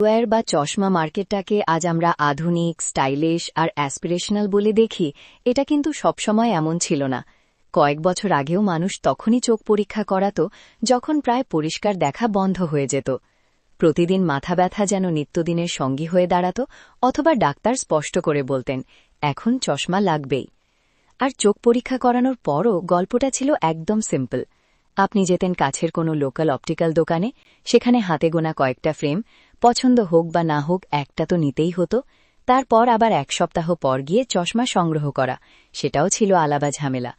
Wire বা চশমা মার্কেটটাকে আজ আমরা আধুনিক, স্টাইলিশ আর অ্যাসপিরেশনাল বলে দেখি, এটা কিন্তু সবসময় এমন ছিল না। কয়েক বছর আগেও মানুষ তখনই চোখ পরীক্ষা করাত যখন প্রায় পরিষ্কার দেখা বন্ধ হয়ে যেত। প্রতিদিন মাথা ব্যথা যেন নিত্যদিনের সঙ্গী হয়ে দাঁড়াত, অথবা ডাক্তার স্পষ্ট করে বলতেন, এখন চশমা লাগবেই। আর চোখ পরীক্ষা করানোর পরও গল্পটা ছিল একদম সিম্পল। আপনি যেতেন কাছের কোনো লোকাল অপটিক্যাল দোকানে, সেখানে হাতে গোনা কয়েকটা ফ্রেম, পছন্দ হোক বা না হোক একটা তো নিতেই হতো। তারপর আবার এক সপ্তাহ পর গিয়ে চশমা সংগ্রহ করা, সেটাও ছিল আলাদা ঝামেলা।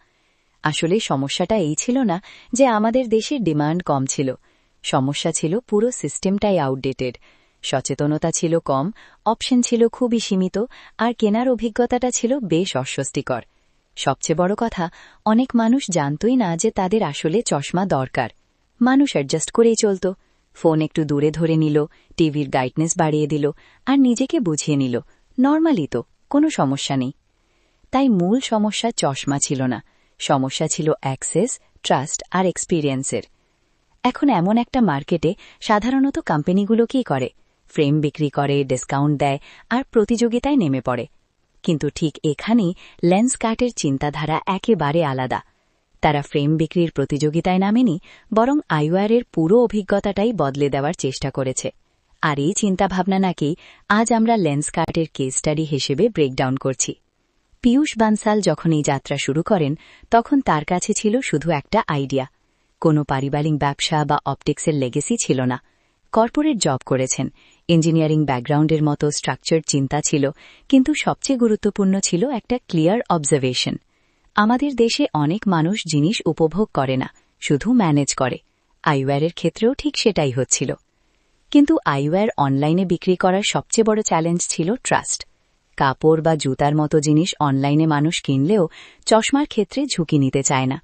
আসলে সমস্যাটা এই ছিল না যে আমাদের দেশের ডিমান্ড কম ছিল, সমস্যা ছিল পুরো সিস্টেমটাই আউটডেটেড। সচেতনতা ছিল কম, অপশন ছিল খুবই সীমিত, আর কেনার অভিজ্ঞতাটা ছিল বেশ অস্বস্তিকর। সবচেয়ে বড় কথা, অনেক মানুষ জানতই না যে তাদের আসলে চশমা দরকার। মানুষ অ্যাডজাস্ট করেই চলত, ফোন একটু দূরে ধরে নিল, টিভির ব্রাইটনেস বাড়িয়ে দিল, আর নিজেকে বুঝিয়ে নিল, নর্মালি তো, কোনো সমস্যা নেই। তাই মূল সমস্যা চশমা ছিল না, সমস্যা ছিল অ্যাক্সেস, ট্রাস্ট আর এক্সপিরিয়েন্সের। এখন এমন একটা মার্কেটে সাধারণত কোম্পানিগুলো কী করে? ফ্রেম বিক্রি করে, ডিসকাউন্ট দেয়, আর প্রতিযোগিতায় নেমে পড়ে। কিন্তু ঠিক এখানেই লেন্সকার্টের চিন্তাধারা একেবারে আলাদা। তারা ফ্রেম বিক্রির প্রতিযোগিতায় নামেনি, বরং আইওয়ারের পুরো অভিজ্ঞতাটাই বদলে দেওয়ার চেষ্টা করেছে। আর এই চিন্তাভাবনা নাকি আজ আমরা লেন্সকার্টের কেস স্টাডি হিসেবে ব্রেকডাউন করছি। পীয়ূষ বানসাল যখন এই যাত্রা শুরু করেন, তখন তার কাছে ছিল শুধু একটা আইডিয়া। কোনো পারিবারিক ব্যবসা বা অপটিক্সের লেগেসি ছিল না। কর্পোরেট জব করেছেন, ইঞ্জিনিয়ারিং ব্যাকগ্রাউন্ডের মতো স্ট্রাকচার চিন্তা ছিল, কিন্তু সবচেয়ে গুরুত্বপূর্ণ ছিল একটা ক্লিয়ার অবজারভেশন। আমাদের দেশে অনেক মানুষ জিনিস উপভোগ করে না, শুধু ম্যানেজ করে। আইওয়ারের ক্ষেত্রেও ঠিক সেটাই হচ্ছিল। কিন্তু আইওয়ার অনলাইনে বিক্রি করার সবচেয়ে বড় চ্যালেঞ্জ ছিল ট্রাস্ট। কাপড় বা জুতার মতো জিনিস অনলাইনে মানুষ কিনলেও চশমার ক্ষেত্রে ঝুঁকি নিতে চায় না।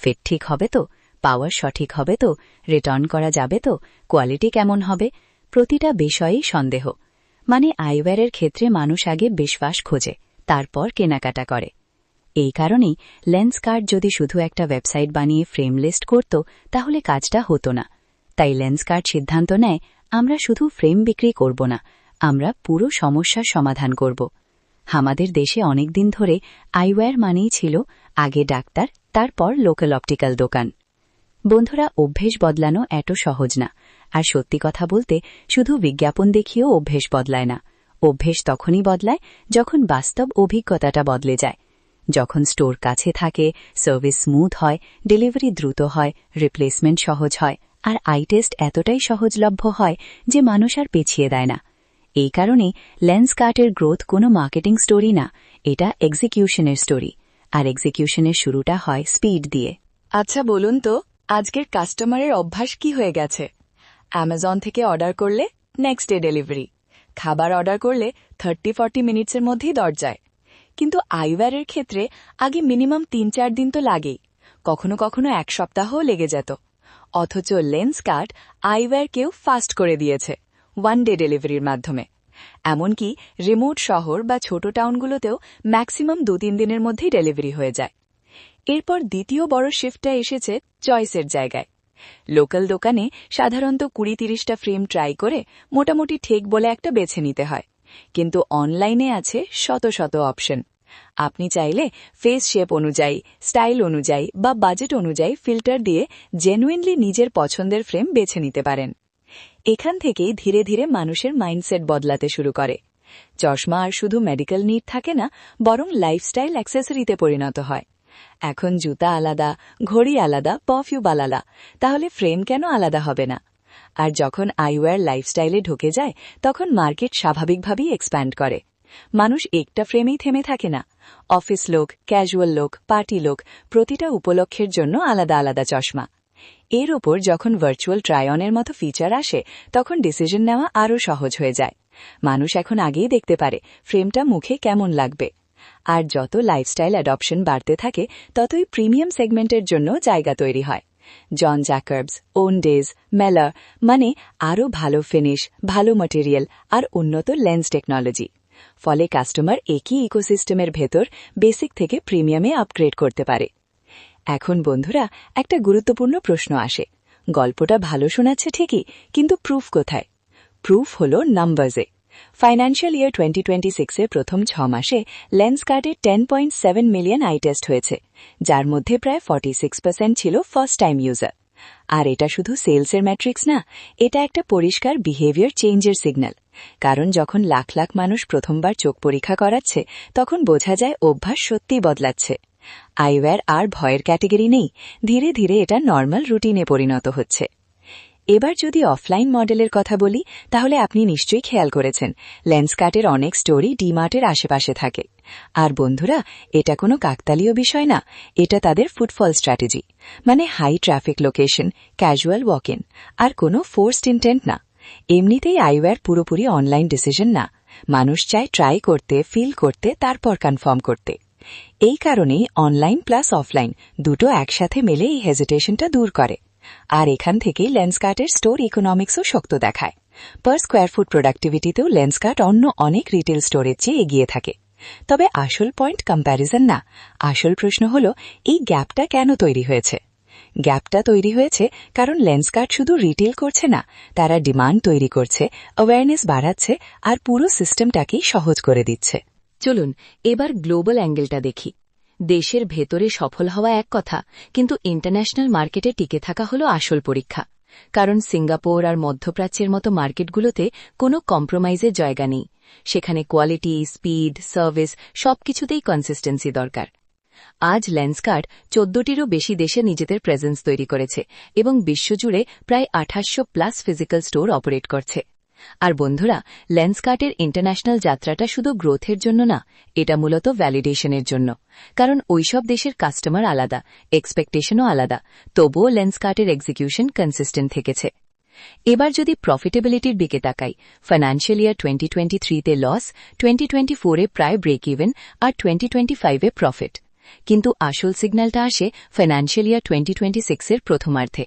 ফিট ঠিক হবে তো, পাওয়ার সঠিক হবে তো, রিটার্ন করা যাবে তো, কোয়ালিটি কেমন হবে, প্রতিটা বিষয়েই সন্দেহ। মানে আইওয়ারের ক্ষেত্রে মানুষ আগে বিশ্বাস খোঁজে, তারপর কেনাকাটা করে। এই কারণেই লেন্সকার্ট যদি শুধু একটা ওয়েবসাইট বানিয়ে ফ্রেম লিস্ট করত, তাহলে কাজটা হতো না। তাই লেন্সকার্ট সিদ্ধান্ত নেয়, আমরা শুধু ফ্রেম বিক্রি করব না, আমরা পুরো সমস্যার সমাধান করব। আমাদের দেশে অনেকদিন ধরে আইওয়ার মানেই ছিল আগে ডাক্তার, তারপর লোকাল অপটিক্যাল দোকান। বন্ধুরা, অভ্যেস বদলানো এত সহজ না। আর সত্যি কথা বলতে, শুধু বিজ্ঞাপন দেখিয়েও অভ্যেস বদলায় না। অভ্যেস তখনই বদলায় যখন বাস্তব অভিজ্ঞতাটা বদলে যায়। যখন স্টোর কাছে থাকে, সার্ভিস স্মুথ হয়, ডেলিভারি দ্রুত হয়, রিপ্লেসমেন্ট সহজ হয়, আর আই টেস্ট এতটাই সহজলভ্য হয় যে মানুষ আর পেছিয়ে দেয় না। এই কারণে লেন্সকার্টের গ্রোথ কোনো মার্কেটিং স্টোরি না, এটা এক্সিকিউশনের স্টোরি। আর এক্সিকিউশনের শুরুটা হয় স্পিড দিয়ে। আচ্ছা বলুন তো, আজকের কাস্টমারের অভ্যাস কি হয়ে গেছে? অ্যামাজন থেকে অর্ডার করলে নেক্সট ডে ডেলিভারি, খাবার অর্ডার করলে 30-40 মিনিটসের মধ্যেই দরজায়। কিন্তু আইওয়ারের ক্ষেত্রে আগে মিনিমাম 3-4 দিন তো লাগেই, কখনো কখনো 1 সপ্তাহও লেগে যেত। অথচ লেন্সকার্ট আইওয়ারকেও ফাস্ট করে দিয়েছে, 1 ডে ডেলিভারির মাধ্যমে। এমনকি রিমোট শহর বা ছোট টাউনগুলোতেও ম্যাক্সিমাম 2-3 দিনের মধ্যেই ডেলিভারি হয়ে যায়। এরপর দ্বিতীয় বড় শিফটটা এসেছে চয়েসের জায়গায়। লোকাল দোকানে সাধারণত 20-30টা ফ্রেম ট্রাই করে মোটামুটি ঠিক বলে একটা বেছে নিতে হয়। কিন্তু অনলাইনে আছে শত শত অপশন। আপনি চাইলে ফেস শেপ অনুযায়ী, স্টাইল অনুযায়ী বা বাজেট অনুযায়ী ফিল্টার দিয়ে জেনুইনলি নিজের পছন্দের ফ্রেম বেছে নিতে পারেন। এখান থেকেই ধীরে ধীরে মানুষের মাইন্ডসেট বদলাতে শুরু করে। চশমা আর শুধু মেডিকেল নিড থাকে না, বরং লাইফস্টাইল অ্যাক্সেসরিতে পরিণত হয়। এখন জুতা আলাদা, ঘড়ি আলাদা, পারফিউম আলাদা, তাহলে ফ্রেম কেন আলাদা হবে না? আর যখন আইওয়ার লাইফস্টাইলে ঢুকে যায়, তখন মার্কেট স্বাভাবিকভাবেই এক্সপ্যান্ড করে। মানুষ একটা ফ্রেমেই থেমে থাকে না। অফিস লোক, ক্যাজুয়াল লোক, পার্টি লোক, প্রতিটা উপলক্ষের জন্য আলাদা আলাদা চশমা। এর ওপর যখন ভার্চুয়াল ট্রাই-অনের মতো ফিচার আসে, তখন ডিসিশন নেওয়া আরও সহজ হয়ে যায়। মানুষ এখন আগেই দেখতে পারে ফ্রেমটা মুখে কেমন লাগবে। আর যত লাইফস্টাইল অ্যাডপশন বাড়তে থাকে, ততই প্রিমিয়াম সেগমেন্টের জন্য জায়গা তৈরি হয়। জন জ্যাকবস, ওনডেজ, মেলার, মানে আরও ভালো ফিনিশ, ভালো ম্যাটেরিয়াল আর উন্নত লেন্স টেকনোলজি। ফলে কাস্টমার একই ইকোসিস্টেমের ভেতর বেসিক থেকে প্রিমিয়ামে আপগ্রেড করতে পারে। এখন বন্ধুরা, একটা গুরুত্বপূর্ণ প্রশ্ন আসে। গল্পটা ভালো শোনাচ্ছে ঠিকই, কিন্তু প্রুফ কোথায়? প্রুফ হল নাম্বারসে। ফাইন্যান্সিয়াল ইয়ার 2026-এর প্রথম 6 মাসে লেন্সকার্টের 10.7 মিলিয়ন আই টেস্ট হয়েছে, যার মধ্যে প্রায় 46% ছিল ফার্স্ট টাইম ইউজার। আর এটা শুধু সেলসের ম্যাট্রিক্স না, এটা একটা পরিষ্কার বিহেভিয়ার চেঞ্জের সিগন্যাল। কারণ যখন লাখ লাখ মানুষ প্রথমবার চোখ পরীক্ষা করাচ্ছে, তখন বোঝা যায় অভ্যাস সত্যিই বদলাচ্ছে। আইওয়্যার আর ভয়ের ক্যাটেগরি নেই, ধীরে ধীরে এটা নর্মাল রুটিনে পরিণত হচ্ছে। এবার যদি অফলাইন মডেলের কথা বলি, তাহলে আপনি নিশ্চয়ই খেয়াল করেছেন লেন্সকার্টের অনেক স্টোরি ডিমার্টের আশেপাশে থাকে। আর বন্ধুরা, এটা কোনো কাকতালীয় বিষয় না, এটা তাদের ফুটফল স্ট্র্যাটেজি। মানে high traffic location, casual walk in, আর কোনো ফোর্সড ইন্টেন্ট না। এমনিতেই আইওয়্যার পুরোপুরি অনলাইন ডিসিশন না, মানুষ চায় ট্রাই করতে, ফিল করতে, তারপর কনফার্ম করতে। এই কারণেই অনলাইন প্লাস অফলাইন দুটো একসাথে মেলে এই হেজিটেশনটা দূর করে। আর এখান থেকেই লেন্সকার্টের স্টোর ইকোনমিক্সও শক্ত দেখায়। পার স্কোয়ার ফুট প্রোডাক্টিভিটিতেও লেন্সকার্ট অন্য অনেক রিটেল স্টোরের চেয়ে এগিয়ে থাকে। তবে আসল পয়েন্ট কম্প্যারিজন না, আসল প্রশ্ন হল এই গ্যাপটা কেন তৈরি হয়েছে। গ্যাপটা তৈরি হয়েছে কারণ লেন্সকার্ট শুধু রিটেল করছে না, তারা ডিমান্ড তৈরি করছে, অ্যাওয়ারনেস বাড়াচ্ছে, আর পুরো সিস্টেমটাকেই সহজ করে দিচ্ছে। চলুন এবার গ্লোবাল অ্যাঙ্গেলটা দেখি। দেশের ভেতরে সফল হওয়া এক কথা, কিন্তু ইন্টারন্যাশনাল মার্কেটে টিকে থাকা হলো আসল পরীক্ষা। কারণ সিঙ্গাপুর আর মধ্যপ্রাচ্যের মতো মার্কেটগুলোতে কোনো কম্প্রোমাইজের জায়গা নেই। সেখানে কোয়ালিটি, স্পিড, সার্ভিস সবকিছুতেই কনসিস্টেন্সি দরকার। আজ লেন্সকার্ট 14টিরও বেশি দেশে নিজেদের প্রেজেন্স তৈরি করেছে এবং বিশ্বজুড়ে প্রায় 2800+ ফিজিক্যাল স্টোর অপারেট করছে। আর বন্ধুরা, লেন্সকার্টের ইন্টারন্যাশনাল যাত্রাটা শুধু গ্রোথের জন্য না, এটা মূলত ভ্যালিডেশনের জন্য। কারণ ওইসব দেশের কাস্টমার আলাদা, এক্সপেকটেশনও আলাদা, তবুও লেন্সকার্টের এক্সিকিউশন কনসিস্টেন্ট থেকেছে। এবার যদি প্রফিটেবিলিটির দিকে তাকাই, ফাইন্যান্সিয়াল ইয়ার 2023-তে লস, 2024-এ প্রায় ব্রেক ইভেন, আর 2025-এ প্রফিট। কিন্তু আসল সিগন্যালটা আসে ফাইন্যান্সিয়াল ইয়ার 2026-এর প্রথমার্ধে।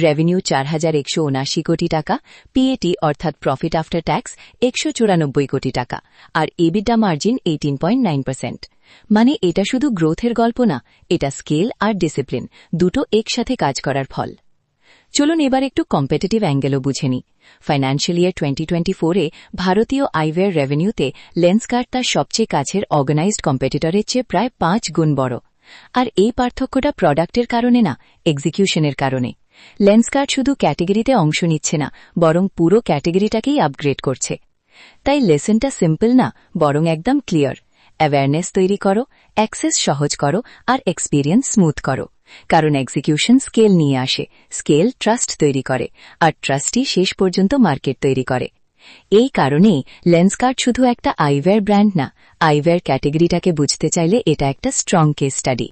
রেভিনিউ 4179 কোটি টাকা, পিএটি অর্থাৎ প্রফিট আফটার ট্যাক্স 194 কোটি টাকা, আর এবিডা মার্জিন 18.9%। মানে এটা শুধু গ্রোথের গল্প না, এটা স্কেল আর ডিসিপ্লিন দুটো একসাথে কাজ করার ফল। চলুন এবার একটু কম্পিটিটিভ অ্যাঙ্গেলও বুঝে নিই। ফাইন্যান্সিয়াল ইয়ার 2024-এ ভারতীয় আইওয়্যার রেভিনিউতে লেন্সকার্ট তার সবচেয়ে কাছের অর্গানাইজড কম্পিটিটরের চেয়ে প্রায় 5 গুণ বড়। আর এই পার্থক্যটা প্রোডাক্টের কারণে না, এক্সিকিউশনের কারণে। লেন্সকার্ট শুধু ক্যাটেগরিতে অংশ নিচ্ছে না, বরং পুরো ক্যাটেগরিটাকেই আপগ্রেড করছে। তাই লেসনটা সিম্পল না, বরং একদম ক্লিয়ার। অ্যাওয়ারনেস তৈরি করো, অ্যাক্সেস সহজ করো, আর এক্সপিরিয়েন্স স্মুথ করো। কারণ এক্সিকিউশন স্কেল নিয়ে আসে, স্কেল ট্রাস্ট তৈরি করে, আর ট্রাস্টই শেষ পর্যন্ত মার্কেট তৈরি করে। এই কারণেই লেন্সকার্ট শুধু একটা আইওয়্যার ব্র্যান্ড না, আইওয়্যার ক্যাটেগরিটাকে বুঝতে চাইলে এটা একটা স্ট্রং কেস স্টাডি।